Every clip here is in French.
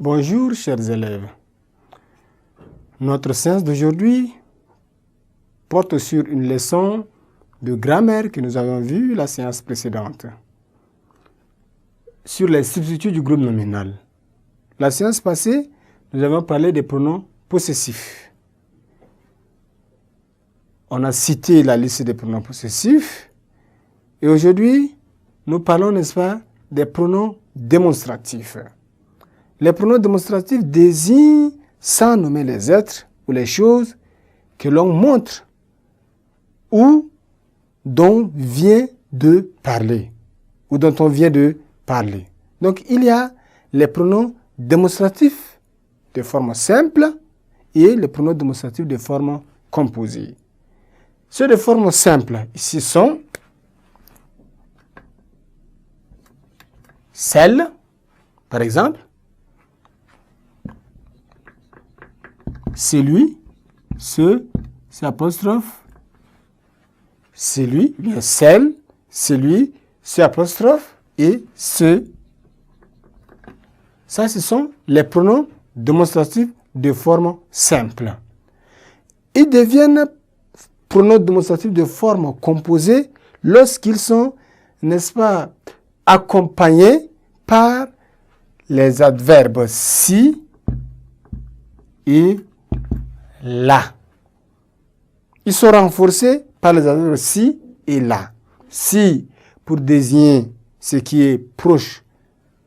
Bonjour chers élèves. Notre séance d'aujourd'hui porte sur une leçon de grammaire que nous avons vue la séance précédente, sur les substituts du groupe nominal. La séance passée, nous avons parlé des pronoms possessifs. On a cité la liste des pronoms possessifs et aujourd'hui, nous parlons, n'est-ce pas, des pronoms démonstratifs. Les pronoms démonstratifs désignent, sans nommer les êtres ou les choses, que l'on montre ou dont vient de parler, ou dont on vient de parler. Donc, il y a les pronoms démonstratifs de forme simple et les pronoms démonstratifs de forme composée. Ceux de forme simple, ici, sont celle, par exemple, celui, ce, c'est apostrophe, celui, bien celle, celui, ce apostrophe et ce. Ça, ce sont les pronoms démonstratifs de forme simple. Ils deviennent pronoms démonstratifs de forme composée lorsqu'ils sont, n'est-ce pas, accompagnés par les adverbes si et là. Ils sont renforcés par les adverbes si et là. Si pour désigner ce qui est proche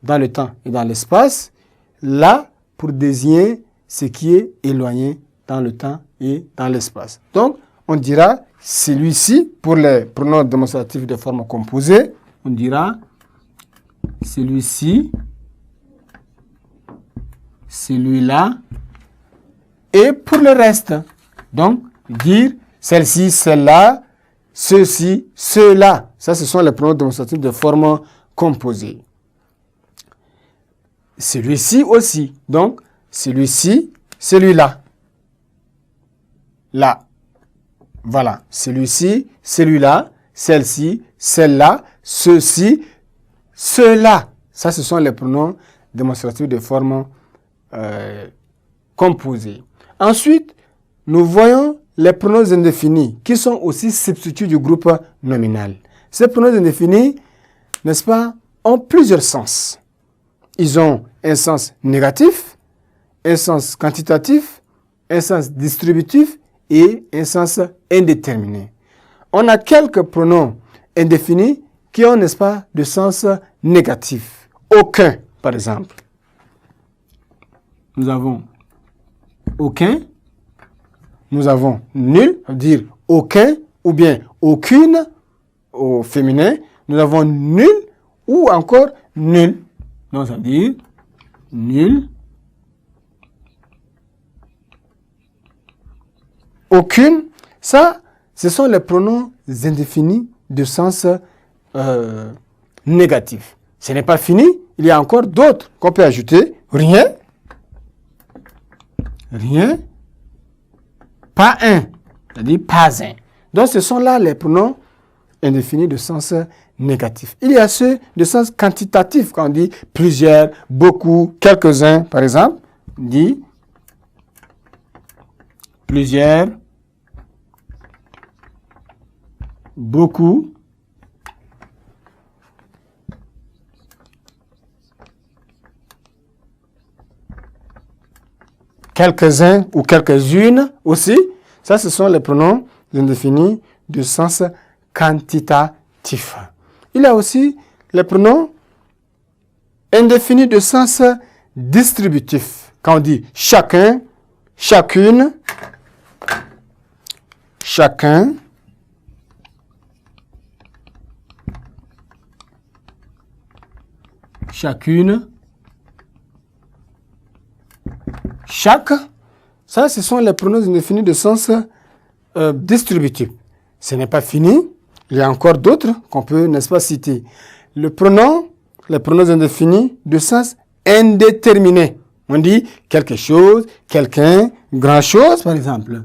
dans le temps et dans l'espace. Là pour désigner ce qui est éloigné dans le temps et dans l'espace. Donc, on dira celui-ci pour les pronoms démonstratifs de forme composée. On dira celui-ci, celui-là. Et pour le reste, donc, dire celle-ci, celle-là, ceux-ci, ceux-là. Ça, ce sont les pronoms démonstratifs de forme composée. Celui-ci aussi. Donc, celui-ci, celui-là. Là. Voilà. Celui-ci, celui-là, celle-ci, celle-là, ceux-ci, ceux-là. Ça, ce sont les pronoms démonstratifs de forme composée. Ensuite, nous voyons les pronoms indéfinis qui sont aussi substituts du groupe nominal. Ces pronoms indéfinis, n'est-ce pas, ont plusieurs sens. Ils ont un sens négatif, un sens quantitatif, un sens distributif et un sens indéterminé. On a quelques pronoms indéfinis qui ont, n'est-ce pas, de sens négatif. Aucun, par exemple. Nous avons aucun, nous avons nul, ça veut dire aucun, ou bien aucune, au féminin. Nous avons nul, ou encore nul. Donc, ça veut dire nul, aucune. Ça, ce sont les pronoms indéfinis de sens négatif. Ce n'est pas fini, il y a encore d'autres qu'on peut ajouter. Rien, rien, pas un, c'est-à-dire pas un. Donc, ce sont là les pronoms indéfinis de sens négatif. Il y a ceux de sens quantitatif, quand on dit plusieurs, beaucoup, quelques-uns, par exemple. On dit plusieurs, beaucoup, quelques-uns ou quelques-unes aussi. Ça, ce sont les pronoms indéfinis de sens quantitatif. Il y a aussi les pronoms indéfinis de sens distributif. Quand on dit chacun, chacune, chacun, chacune, chaque, ça, ce sont les pronoms indéfinis de sens distributif. Ce n'est pas fini. Il y a encore d'autres qu'on peut, n'est-ce pas, citer. Les pronoms indéfinis de sens indéterminé. On dit quelque chose, quelqu'un, grand-chose, par exemple.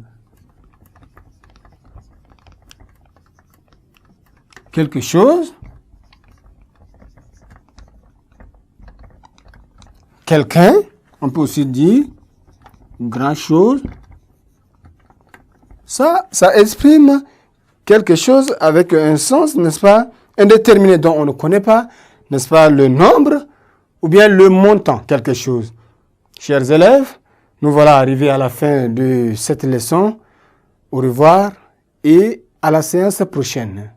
Quelque chose, quelqu'un, On peut aussi dire grand-chose. Ça exprime quelque chose avec un sens, n'est-ce pas, indéterminé, dont on ne connaît pas, n'est-ce pas, le nombre ou bien le montant, quelque chose. Chers élèves, nous voilà arrivés à la fin de cette leçon. Au revoir et à la séance prochaine.